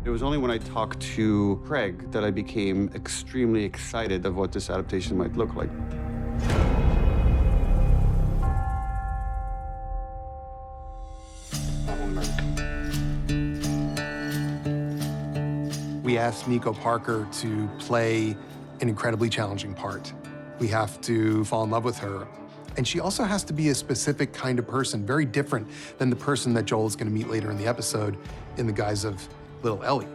It was only when I talked to Craig that I became extremely excited of what this adaptation might look like. We asked Nico Parker to play an incredibly challenging part. We have to fall in love with her. And she also has to be a specific kind of person, very different than the person that Joel is going to meet later in the episode in the guise of little Ellie.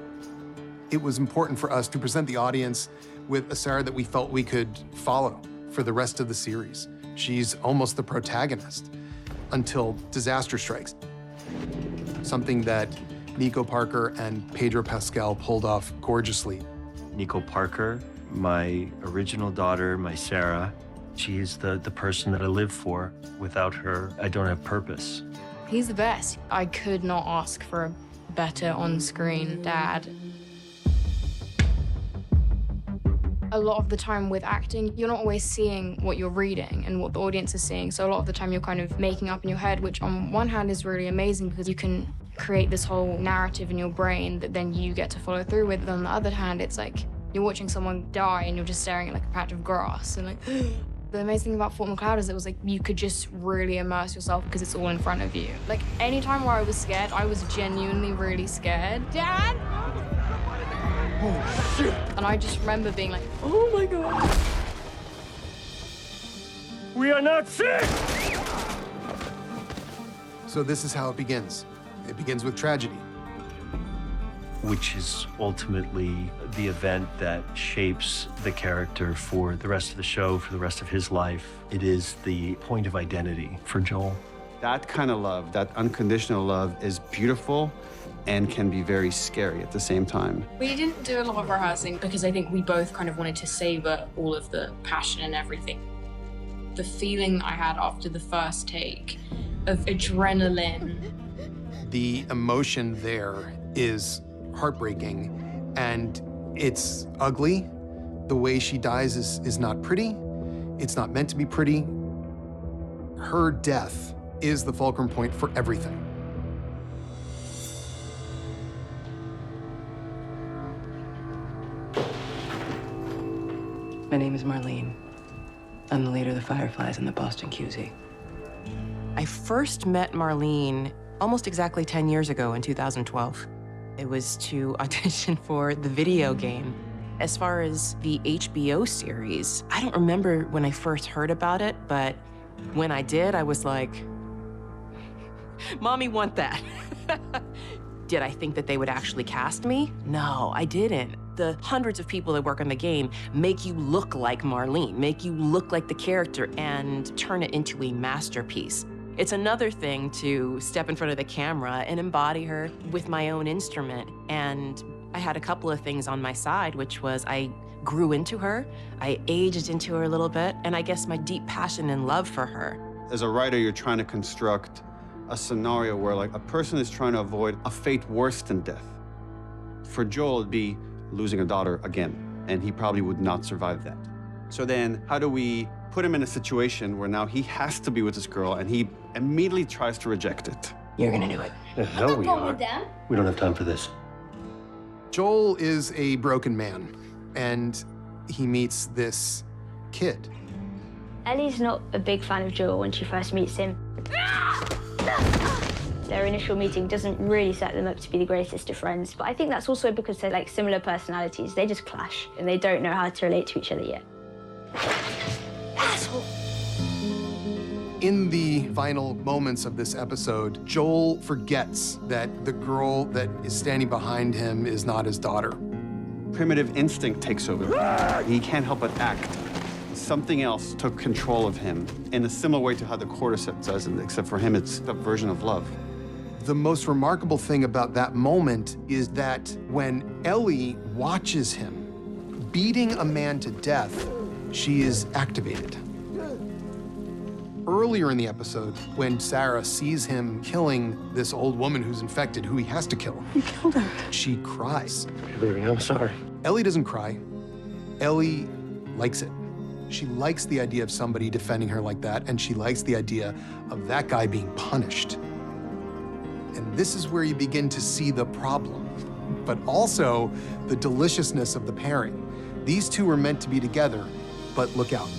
It was important for us to present the audience with a Sarah that we felt we could follow for the rest of the series. She's almost the protagonist until disaster strikes. Something that Nico Parker and Pedro Pascal pulled off gorgeously. Nico Parker, my original daughter, my Sarah, she is the person that I live for. Without her, I don't have purpose. He's the best. I could not ask for a better on-screen dad. A lot of the time with acting, you're not always seeing what you're reading and what the audience is seeing. So a lot of the time you're kind of making up in your head, which on one hand is really amazing because you can create this whole narrative in your brain that then you get to follow through with. But on the other hand, it's like you're watching someone die and you're just staring at like a patch of grass and like, the amazing thing about Fort McCloud is it was like you could just really immerse yourself because it's all in front of you. Like any time where I was scared, I was genuinely really scared. Dad! Oh, shit. And I just remember being like, oh my God. We are not sick! So this is how it begins. It begins with tragedy. Which is ultimately the event that shapes the character for the rest of the show, for the rest of his life. It is the point of identity for Joel. That kind of love, that unconditional love, is beautiful and can be very scary at the same time. We didn't do a lot of rehearsing because I think we both kind of wanted to savor all of the passion and everything. The feeling I had after the first take of adrenaline. The emotion there is heartbreaking, and it's ugly. The way she dies is not pretty. It's not meant to be pretty. Her death is the fulcrum point for everything. My name is Marlene. I'm the leader of the Fireflies in the Boston QZ. I first met Marlene almost exactly 10 years ago in 2012. It was to audition for the video game. As far as the HBO series, I don't remember when I first heard about it, but when I did, I was like, Mommy, want that. Did I think that they would actually cast me? No, I didn't. The hundreds of people that work on the game make you look like Marlene, make you look like the character and turn it into a masterpiece. It's another thing to step in front of the camera and embody her with my own instrument. And I had a couple of things on my side, which was I grew into her, I aged into her a little bit, and I guess my deep passion and love for her. As a writer, you're trying to construct a scenario where like a person is trying to avoid a fate worse than death. For Joel, it'd be losing a daughter again, and he probably would not survive that. So then how do we put him in a situation where now he has to be with this girl and he immediately tries to reject it? You're gonna do it. The hell we are. We don't have time for this. Joel is a broken man, and he meets this kid. Ellie's not a big fan of Joel when she first meets him. Their initial meeting doesn't really set them up to be the greatest of friends, but I think that's also because they're like similar personalities. They just clash, and they don't know how to relate to each other yet. Asshole. In the final moments of this episode, Joel forgets that the girl that is standing behind him is not his daughter. Primitive instinct takes over. He can't help but act. Something else took control of him in a similar way to how the cordyceps does, except for him, it's a version of love. The most remarkable thing about that moment is that when Ellie watches him beating a man to death, she is activated. Earlier in the episode, when Sarah sees him killing this old woman who's infected, who he has to kill, You killed her. she cries. Baby, I'm sorry. Ellie doesn't cry. Ellie likes it. She likes the idea of somebody defending her like that, and she likes the idea of that guy being punished. And this is where you begin to see the problem. but also the deliciousness of the pairing. These two were meant to be together, but look out.